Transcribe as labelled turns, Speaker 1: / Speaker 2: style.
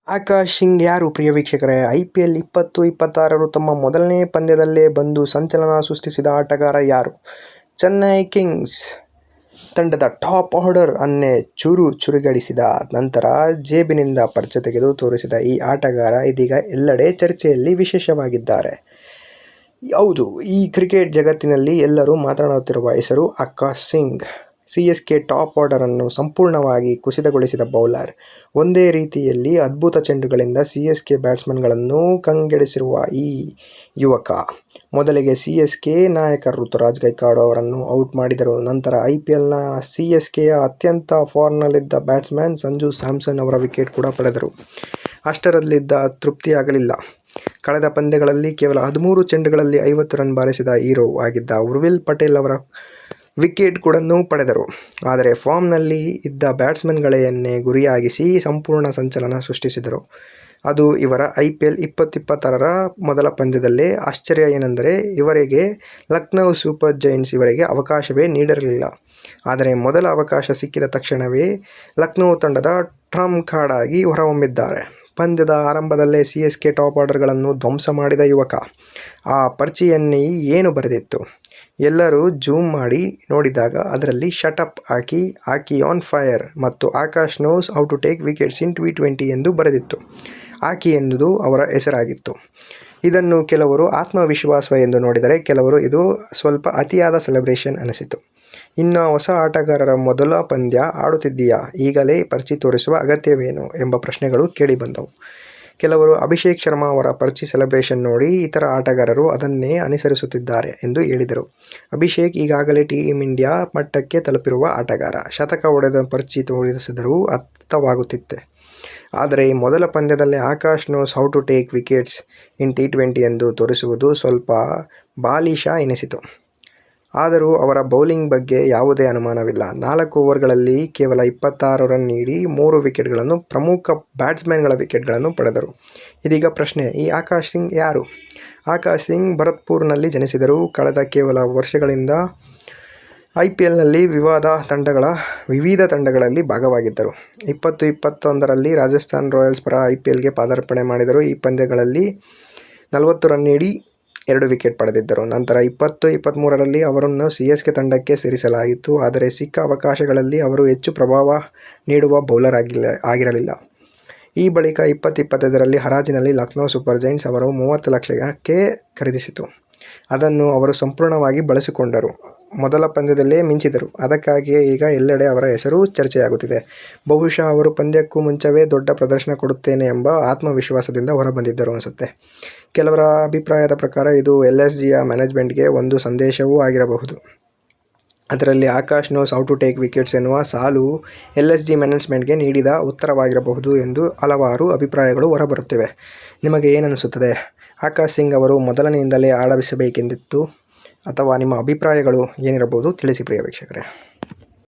Speaker 1: ಆಕಾಶ್ ಸಿಂಗ್ ಯಾರು ಪ್ರಿಯ ವೀಕ್ಷಕರೇ? IPL 2026 ತಮ್ಮ ಮೊದಲನೇ ಪಂದ್ಯದಲ್ಲೇ ಬಂದು ಸಂಚಲನ ಸೃಷ್ಟಿಸಿದ ಆಟಗಾರ ಯಾರು? ಚೆನ್ನೈ ಕಿಂಗ್ಸ್ ತಂಡದ ಟಾಪ್ ಆರ್ಡರ್ ಅನ್ನೇ ಚುರುಗಡಿಸಿದ ನಂತರ ಜೇಬಿನಿಂದ ಪರ್ಚೆ ತೆಗೆದು ತೋರಿಸಿದ ಈ ಆಟಗಾರ ಇದೀಗ ಎಲ್ಲೆಡೆ ಚರ್ಚೆಯಲ್ಲಿ ವಿಶೇಷವಾಗಿದ್ದಾರೆ. ಹೌದು, ಈ ಕ್ರಿಕೆಟ್ ಜಗತ್ತಿನಲ್ಲಿ ಎಲ್ಲರೂ ಮಾತನಾಡುತ್ತಿರುವ ಹೆಸರು Akash Singh. CSK top order ಅನ್ನು ಸಂಪೂರ್ಣವಾಗಿ ಕುಸಿತಗೊಳಿಸಿದ ಬೌಲರ್. ಒಂದೇ ರೀತಿಯಲ್ಲಿ ಅದ್ಭುತ ಚೆಂಡುಗಳಿಂದ CSK ಬ್ಯಾಟ್ಸ್ಮನ್ಗಳನ್ನು ಕಂಗೆಡಿಸಿರುವ ಈ ಯುವಕ ಮೊದಲಿಗೆ CSK ನಾಯಕ ಋತುರಾಜ್ ಗೈಕ್ವಾಡ್ ಅವರನ್ನು ಔಟ್ ಮಾಡಿದರು. ನಂತರ IPLನ CSKಯ ಅತ್ಯಂತ ಫಾರ್ಮ್ನಲ್ಲಿದ್ದ ಬ್ಯಾಟ್ಸ್ಮನ್ ಸಂಜು ಸ್ಯಾಮ್ಸನ್ ಅವರ ವಿಕೆಟ್ ಕೂಡ ಪಡೆದರು. ಅಷ್ಟರಲ್ಲಿದ್ದ ತೃಪ್ತಿಯಾಗಲಿಲ್ಲ. ಕಳೆದ ಪಂದ್ಯಗಳಲ್ಲಿ ಕೇವಲ 13 ಚೆಂಡುಗಳಲ್ಲಿ 50 ರನ್ ಬಾರಿಸಿದ ಹೀರೋ ಆಗಿದ್ದ ಉರ್ವಿಲ್ ಪಟೇಲ್ ಅವರ ವಿಕೆಟ್ ಕೂಡ ಪಡೆದರು. ಆದರೆ ಫಾರ್ಮ್ನಲ್ಲಿ ಇದ್ದ ಬ್ಯಾಟ್ಸ್ಮನ್ಗಳನ್ನೇ ಗುರಿಯಾಗಿಸಿ ಸಂಪೂರ್ಣ ಸಂಚಲನ ಸೃಷ್ಟಿಸಿದರು. ಅದು ಇವರ IPL 2026ರ ಮೊದಲ ಪಂದ್ಯದಲ್ಲೇ. ಆಶ್ಚರ್ಯ ಏನೆಂದರೆ ಇವರಿಗೆ ಲಕ್ನೋ ಸೂಪರ್ ಜೈಂಟ್ಸ್ ಇವರಿಗೆ ಅವಕಾಶವೇ ನೀಡಿರಲಿಲ್ಲ. ಆದರೆ ಮೊದಲ ಅವಕಾಶ ಸಿಕ್ಕಿದ ತಕ್ಷಣವೇ ಲಕ್ನೋ ತಂಡದ ಟ್ರಂಪ್ ಕಾರ್ಡ್ ಆಗಿ ಹೊರಹೊಮ್ಮಿದ್ದಾರೆ. ಪಂದ್ಯದ ಆರಂಭದಲ್ಲೇ CSK ಟಾಪ್ ಆರ್ಡರ್ಗಳನ್ನು ಧ್ವಂಸ ಮಾಡಿದ ಯುವಕ. ಆ ಪರ್ಚಿಯಲ್ಲಿ ಏನು ಬರೆದಿತ್ತು? ಎಲ್ಲರೂ ಜೂಮ್ ಮಾಡಿ ನೋಡಿದಾಗ ಅದರಲ್ಲಿ ಶಟ್ ಅಪ್ ಹಾಕಿ ಆನ್ ಫೈರ್ ಮತ್ತು Akash knows how to take wickets in T20 ಎಂದು ಬರೆದಿತ್ತು. ಹಾಕಿ ಎನ್ನುವುದು ಅವರ ಹೆಸರಾಗಿತ್ತು. ಇದನ್ನು ಕೆಲವರು ಆತ್ಮವಿಶ್ವಾಸ ಎಂದು ನೋಡಿದರೆ, ಕೆಲವರು ಇದು ಸ್ವಲ್ಪ ಅತಿಯಾದ ಸೆಲೆಬ್ರೇಷನ್ ಅನಿಸಿತು. ಇನ್ನು ಹೊಸ ಆಟಗಾರರ ಮೊದಲ ಪಂದ್ಯ ಆಡುತ್ತಿದ್ದೀಯಾ, ಈಗಲೇ ಪರ್ಚಿ ತೋರಿಸುವ ಅಗತ್ಯವೇನು ಎಂಬ ಪ್ರಶ್ನೆಗಳು ಕೇಳಿಬಂದವು. ಕೆಲವರು ಅಭಿಷೇಕ್ ಶರ್ಮಾ ಅವರ ಪರ್ಚಿ ಸೆಲೆಬ್ರೇಷನ್ ನೋಡಿ ಇತರ ಆಟಗಾರರು ಅದನ್ನೇ ಅನುಸರಿಸುತ್ತಿದ್ದಾರೆ ಎಂದು ಹೇಳಿದರು. ಅಭಿಷೇಕ್ ಈಗಾಗಲೇ ಟೀಮ್ ಇಂಡಿಯಾ ಮಟ್ಟಕ್ಕೆ ತಲುಪಿರುವ ಆಟಗಾರ. ಶತಕ ಹೊಡೆದ ಪರ್ಚಿ ತೋರಿಸಿದರೂ ಅರ್ಥವಾಗುತ್ತಿತ್ತು. ಆದರೆ ಮೊದಲ ಪಂದ್ಯದಲ್ಲೇ Akash knows how to take wickets in T20 ಎಂದು ತೋರಿಸುವುದು ಸ್ವಲ್ಪ ಬಾಲಿಶ ಎನಿಸಿತು. ಆದರೂ ಅವರ ಬೌಲಿಂಗ್ ಬಗ್ಗೆ ಯಾವುದೇ ಅನುಮಾನವಿಲ್ಲ. 4 ಓವರ್ಗಳಲ್ಲಿ ಕೇವಲ 26 ರನ್ ನೀಡಿ 3 ವಿಕೆಟ್ಗಳನ್ನು ಪ್ರಮುಖ ಬ್ಯಾಟ್ಸ್ಮನ್ಗಳ ವಿಕೆಟ್ಗಳನ್ನು ಪಡೆದರು. ಇದೀಗ ಪ್ರಶ್ನೆ, ಈ ಆಕಾಶ್ ಸಿಂಗ್ ಯಾರು? ಆಕಾಶ್ ಸಿಂಗ್ ಭರತ್ಪುರ್ನಲ್ಲಿ ಜನಿಸಿದರು. ಕಳೆದ ಕೆಲವು ವರ್ಷಗಳಿಂದ IPLನಲ್ಲಿ ವಿವಿಧ ತಂಡಗಳಲ್ಲಿ ಭಾಗವಾಗಿದ್ದರು. 2021ರಲ್ಲಿ ರಾಜಸ್ಥಾನ್ ರಾಯಲ್ಸ್ ಪರ IPLಗೆ ಪದಾರ್ಪಣೆ ಮಾಡಿದರು. ಈ ಪಂದ್ಯಗಳಲ್ಲಿ 40 ರನ್ ನೀಡಿ 2 ವಿಕೆಟ್ ಪಡೆದಿದ್ದರು. ನಂತರ 2023ರಲ್ಲಿ ಅವರನ್ನು CSK ತಂಡಕ್ಕೆ ಸೇರಿಸಲಾಯಿತು. ಆದರೆ ಸಿಕ್ಕ ಅವಕಾಶಗಳಲ್ಲಿ ಅವರು ಹೆಚ್ಚು ಪ್ರಭಾವ ನೀಡುವ ಬೌಲರ್ ಆಗಿರಲಿಲ್ಲ. ಈ ಬಳಿಕ 2025ರಲ್ಲಿ ಹರಾಜಿನಲ್ಲಿ ಲಕ್ನೋ ಸೂಪರ್ ಜೈಂಟ್ಸ್ ಅವರು 30 ಲಕ್ಷಕ್ಕೆ ಖರೀದಿಸಿತು. ಅದನ್ನು ಅವರು ಸಂಪೂರ್ಣವಾಗಿ ಬಳಸಿಕೊಂಡರು. ಮೊದಲ ಪಂದ್ಯದಲ್ಲೇ ಮಿಂಚಿದರು. ಅದಕ್ಕಾಗಿಯೇ ಈಗ ಎಲ್ಲೆಡೆ ಅವರ ಹೆಸರು ಚರ್ಚೆಯಾಗುತ್ತಿದೆ. ಬಹುಶಃ ಅವರು ಪಂದ್ಯಕ್ಕೂ ಮುಂಚೆವೇ ದೊಡ್ಡ ಪ್ರದರ್ಶನ ಕೊಡುತ್ತೇನೆ ಎಂಬ ಆತ್ಮವಿಶ್ವಾಸದಿಂದ ಹೊರಬಂದಿದ್ದರು ಅನಿಸುತ್ತೆ. ಕೆಲವರ ಅಭಿಪ್ರಾಯದ ಪ್ರಕಾರ ಇದು LSGಯ ಮ್ಯಾನೇಜ್ಮೆಂಟ್ಗೆ ಒಂದು ಸಂದೇಶವೂ ಆಗಿರಬಹುದು. ಅದರಲ್ಲಿ Akash knows how to take wickets ಎನ್ನುವ ಸಾಲು LSG ಮ್ಯಾನೇಜ್ಮೆಂಟ್ಗೆ ನೀಡಿದ ಉತ್ತರವಾಗಿರಬಹುದು ಎಂದು ಹಲವಾರು ಅಭಿಪ್ರಾಯಗಳು ಹೊರಬರುತ್ತಿವೆ. ನಿಮಗೆ ಏನನಿಸುತ್ತದೆ? ಆಕಾಶ್ ಸಿಂಗ್ ಅವರು ಮೊದಲಿನಿಂದಲೇ ಆಡಬೇಕೆಂದಿತ್ತು ಅಥವಾ ನಿಮ್ಮ ಅಭಿಪ್ರಾಯಗಳು ಏನಿರಬಹುದು ತಿಳಿಸಿ ಪ್ರಿಯ ವೀಕ್ಷಕರೇ.